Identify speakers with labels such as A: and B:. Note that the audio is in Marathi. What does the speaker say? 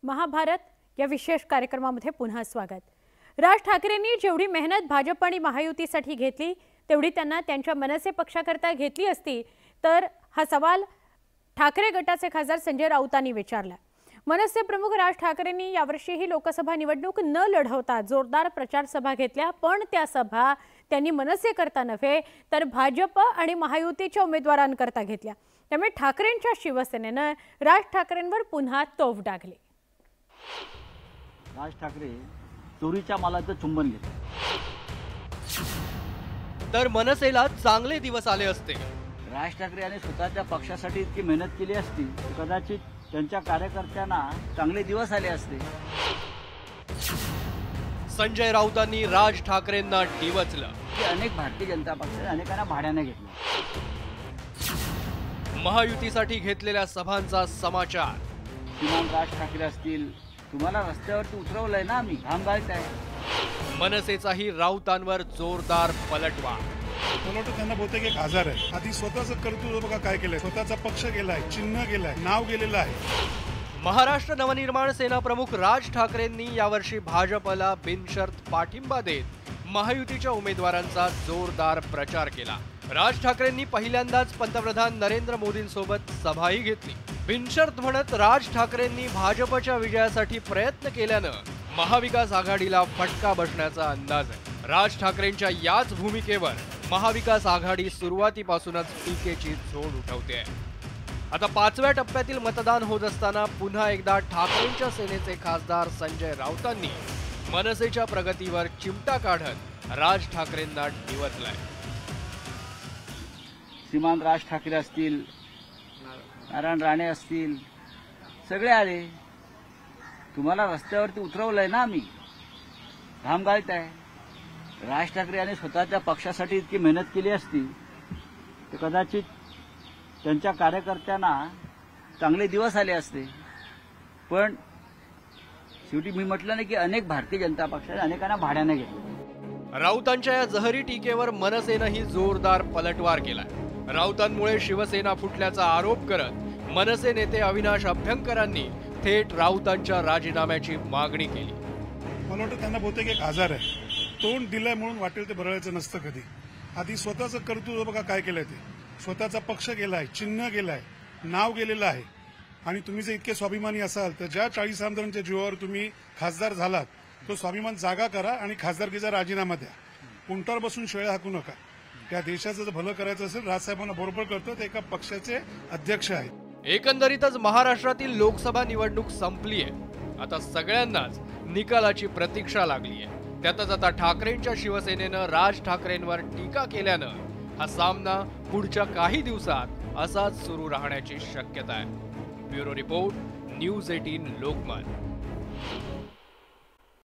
A: महाभारत या विशेष कार्यक्रमामध्ये पुन्हा स्वागत। राज ठाकरेंनी जेवढी मेहनत भाजप आणि महायुतीसाठी घेतली तेवढी त्यांना त्यांच्या मनसे पक्षाकरता घेतली असती तर हा सवाल ठाकरे गटाचे खासदार संजय राऊतांनी विचारला। मनसे प्रमुख राज ठाकरेंनी यावर्षी ही लोकसभा निवडणूक न लढवता जोरदार प्रचार सभा घेतल्या, पण त्या सभा त्यांनी मनसे करता नव्हे तर भाजप आणि महायुतीच्या उमेदवारांकरता घेतल्या। त्यामुळे ठाकरेंच्या शिवसेनेने राज ठाकरेंवर पुन्हा तोफ डागली।
B: राज ठाकरे चोरीच्या मालाचं चुंबन घेतलं
C: तर मनसेला चांगले दिवस आले असते।
B: राज ठाकरे यांनी स्वतःच्या पक्षासाठी इतकी मेहनत केली असती तर कदाचित त्यांच्या कार्यकर्त्यांना चांगले दिवस आले असते।
C: संजय राऊतांनी राज ठाकरेंना डिवचलं
B: की अनेक भारतीय जनता पक्षाने अनेकांना भाड्याने घेतलं।
C: महायुतीसाठी घेतलेल्या सभांचा समाचार।
B: किमान राज ठाकरे असतील, तुम्हाला रस्त्यावरती उतरवलंय ना आम्ही, घाम गाळताय।
C: मनसेचाही राऊतांवर जोरदार पलटवार।
D: त्यांना बहुतेक एक आजार आहे। आधी स्वतःचं कर्तृत्व बघा काय केलंय, स्वतःचा पक्ष गेलाय, चिन्ह गेलाय, नाव गेलेलं आहे।
C: महाराष्ट्र नवनिर्माण सेना प्रमुख राज ठाकरेंनी यावर्षी भाजपला बिनशर्त पाठिंबा देत महायुतीच्या उमेदवारांचा जोरदार प्रचार केला। राज ठाकरेंनी पहिल्यांदाच पंतप्रधान नरेंद्र मोदींसोबत सभाही घेतली। बिनशर्त म्हणत राज ठाकरेंनी भाजपच्या विजयासाठी प्रयत्न केल्यानं महाविकास आघाडीला फटका बसण्याचा अंदाज आहे। राज ठाकरेंच्या याच भूमिकेवर महाविकास आघाडी सुरुवातीपासूनच टीकेची झोड उठवते। आता 5व्या टप्प्यातील मतदान होत असताना पुन्हा एकदा ठाकरेंच्या सेनेचे खासदार संजय राऊतांनी मनसेच्या प्रगतीवर चिमटा काढत राज ठाकरेंना डिवचलंय।
B: श्रीमान राज ठाकरे असतील, नारायण राणे असतील, सगळे आले। तुम्हाला रस्त्यावरती उतरवलंय ना आम्ही, घाम गाळताय। राज ठाकरे यांनी स्वतःच्या पक्षासाठी इतकी मेहनत केली असती तर कदाचित त्यांच्या कार्यकर्त्यांना चांगले दिवस आले असते। पण शेवटी मी म्हटलं नाही की अनेक भारतीय जनता पक्षाने अनेकांना भाड्याने घेतलं।
C: राऊतांच्या या जहरी टीकेवर मनसेनंही जोरदार पलटवार केलाय। राऊतांमुळे शिवसेना फुटल्याचा आरोप करत मनसे नेते अविनाश अभ्यंकरांनी थेट राऊतांच्या राजीनाम्याची मागणी केली।
D: मला वाटतं त्यांना बहुतेक एक आजार आहे। तोंड दिलंय म्हणून वाटेल ते भरायचं नसतं कधी। आधी स्वतःचं कर्तृत्व बघा काय केलंय, ते स्वतःचा पक्ष गेलाय, चिन्ह गेलाय, नाव गेलेलं आहे। आणि तुम्ही जर इतके स्वाभिमानी असाल तर ज्या 40 आमदारांच्या जीवावर तुम्ही खासदार झालात तो स्वाभिमान जागा करा आणि खासदारकीचा राजीनामा द्या। उंटावर बसून शेळ्या हाकू नका। त्या देशाचं जर भलं करायचं असेल, राजसाहेबांना बरोबर करतो, ते एका पक्षाचे अध्यक्ष आहेत।
C: एकंदरीतच महाराष्ट्रातील लोकसभा निवडणूक संपलीये। आता सगळ्यांनाच निकालाची प्रतीक्षा लागलीये। त्यातच आता ठाकरेंच्या शिवसेनेनं राज ठाकरेंवर टीका केल्यानं हा सामना पुढच्या काही दिवसात असाच सुरू राहण्याची शक्यता आहे। Bureau report, news 18 Lokmat.